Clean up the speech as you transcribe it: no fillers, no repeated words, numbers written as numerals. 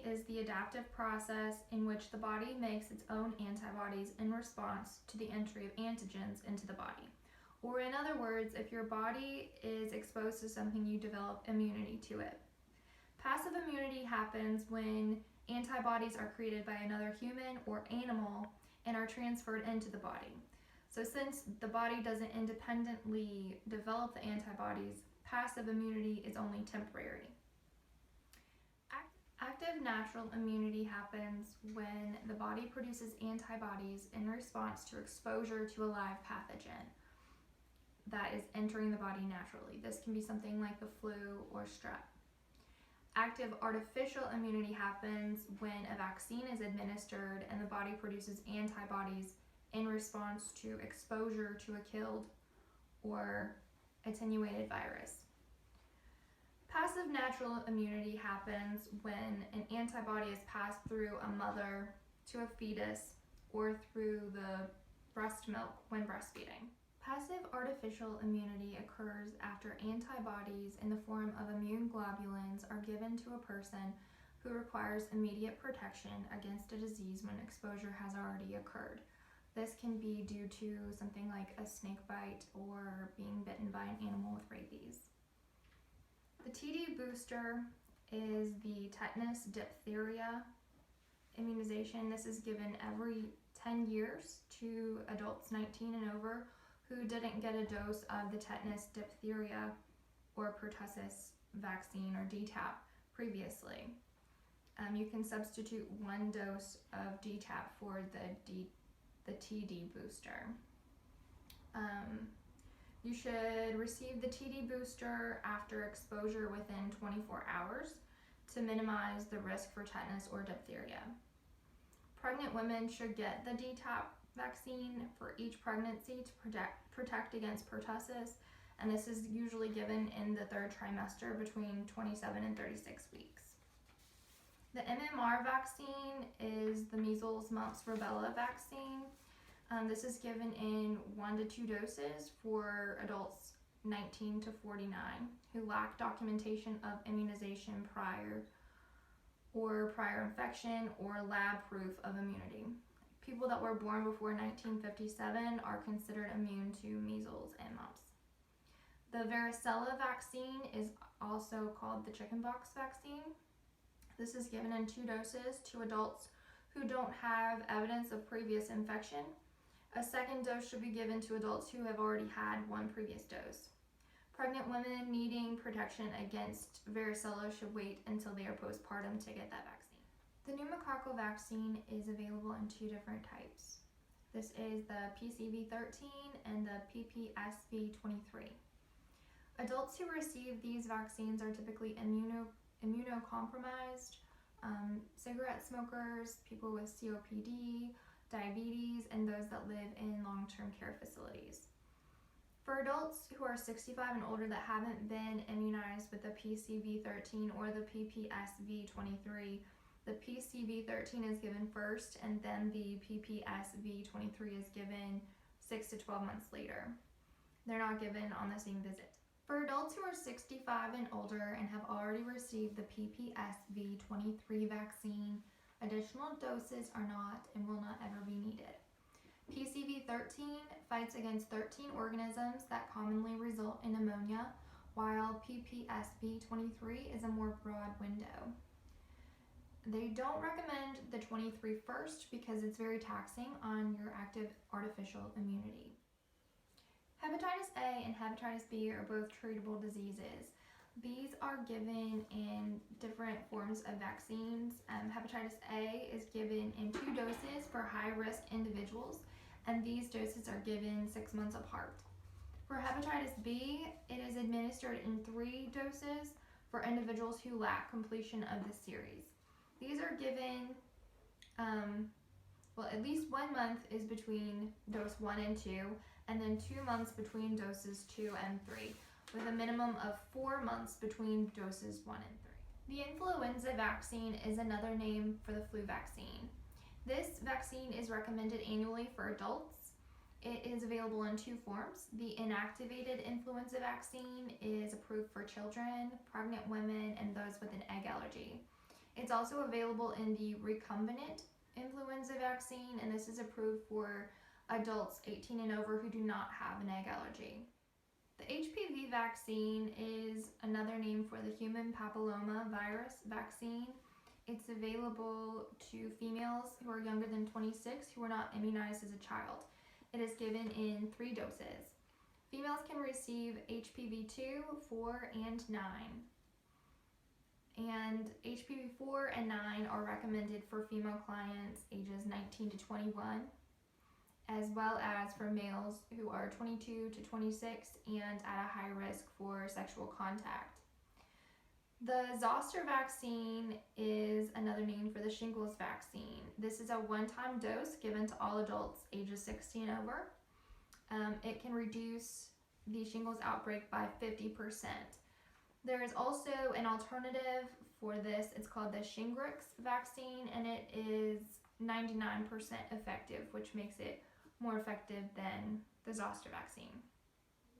is the adaptive process in which the body makes its own antibodies in response to the entry of antigens into the body. Or in other words, if your body is exposed to something, you develop immunity to it. Passive immunity happens when antibodies are created by another human or animal and are transferred into the body. So since the body doesn't independently develop the antibodies, passive immunity is only temporary. Active natural immunity happens when the body produces antibodies in response to exposure to a live pathogen that is entering the body naturally. This can be something like the flu or strep. Active artificial immunity happens when a vaccine is administered and the body produces antibodies in response to exposure to a killed or attenuated virus. Passive natural immunity happens when an antibody is passed through a mother to a fetus or through the breast milk when breastfeeding. Passive artificial immunity occurs after antibodies in the form of immune globulins are given to a person who requires immediate protection against a disease when exposure has already occurred. This can be due to something like a snake bite or being bitten by an animal with rabies. The TD booster is the tetanus diphtheria immunization. This is given every 10 years to adults 19 and over who didn't get a dose of the tetanus diphtheria or pertussis vaccine or DTaP previously. You can substitute one dose of DTaP for the TD booster. You should receive the TD booster after exposure within 24 hours to minimize the risk for tetanus or diphtheria. Pregnant women should get the DTaP vaccine for each pregnancy to protect against pertussis, and this is usually given in the third trimester between 27 and 36 weeks. The MMR vaccine is the measles, mumps, rubella vaccine. This is given in 1 to 2 doses for adults 19 to 49 who lack documentation of immunization prior infection or lab proof of immunity. People that were born before 1957 are considered immune to measles and mumps. The varicella vaccine is also called the chickenpox vaccine. This is given in 2 doses to adults who don't have evidence of previous infection. A second dose should be given to adults who have already had 1 previous dose. Pregnant women needing protection against varicella should wait until they are postpartum to get that vaccine. The pneumococcal vaccine is available in 2 different types. This is the PCV13 and the PPSV23. Adults who receive these vaccines are typically immunocompromised, cigarette smokers, people with COPD, diabetes, and those that live in long-term care facilities. For adults who are 65 and older that haven't been immunized with the PCV13 or the PPSV23, the PCV13 is given first, and then the PPSV23 is given 6 to 12 months later. They're not given on the same visit. For adults who are 65 and older and have already received the PPSV23 vaccine, additional doses are not and will not ever be needed. PCV13 fights against 13 organisms that commonly result in pneumonia, while PPSV23 is a more broad window. They don't recommend the 23 first because it's very taxing on your active artificial immunity. Hepatitis A and hepatitis B are both treatable diseases. These are given in different forms of vaccines. Hepatitis A is given in 2 doses for high-risk individuals, and these doses are given 6 months apart. For hepatitis B, it is administered in 3 doses for individuals who lack completion of the series. These are given, at least 1 month is between dose 1 and 2, and then 2 months between doses 2 and 3, with a minimum of 4 months between doses 1 and 3. The influenza vaccine is another name for the flu vaccine. This vaccine is recommended annually for adults. It is available in 2 forms. The inactivated influenza vaccine is approved for children, pregnant women, and those with an egg allergy. It's also available in the recombinant influenza vaccine, and this is approved for adults 18 and over who do not have an egg allergy. The HPV vaccine is another name for the human papilloma virus vaccine. It's available to females who are younger than 26 who were not immunized as a child. It is given in 3 doses. Females can receive HPV 2, 4, and 9. And HPV 4 and 9 are recommended for female clients ages 19 to 21, as well as for males who are 22 to 26 and at a high risk for sexual contact. The zoster vaccine is another name for the shingles vaccine. This is a one-time dose given to all adults ages 60 and over. It can reduce the shingles outbreak by 50%. There is also an alternative for this. It's called the Shingrix vaccine, and it is 99% effective, which makes it more effective than the zoster vaccine.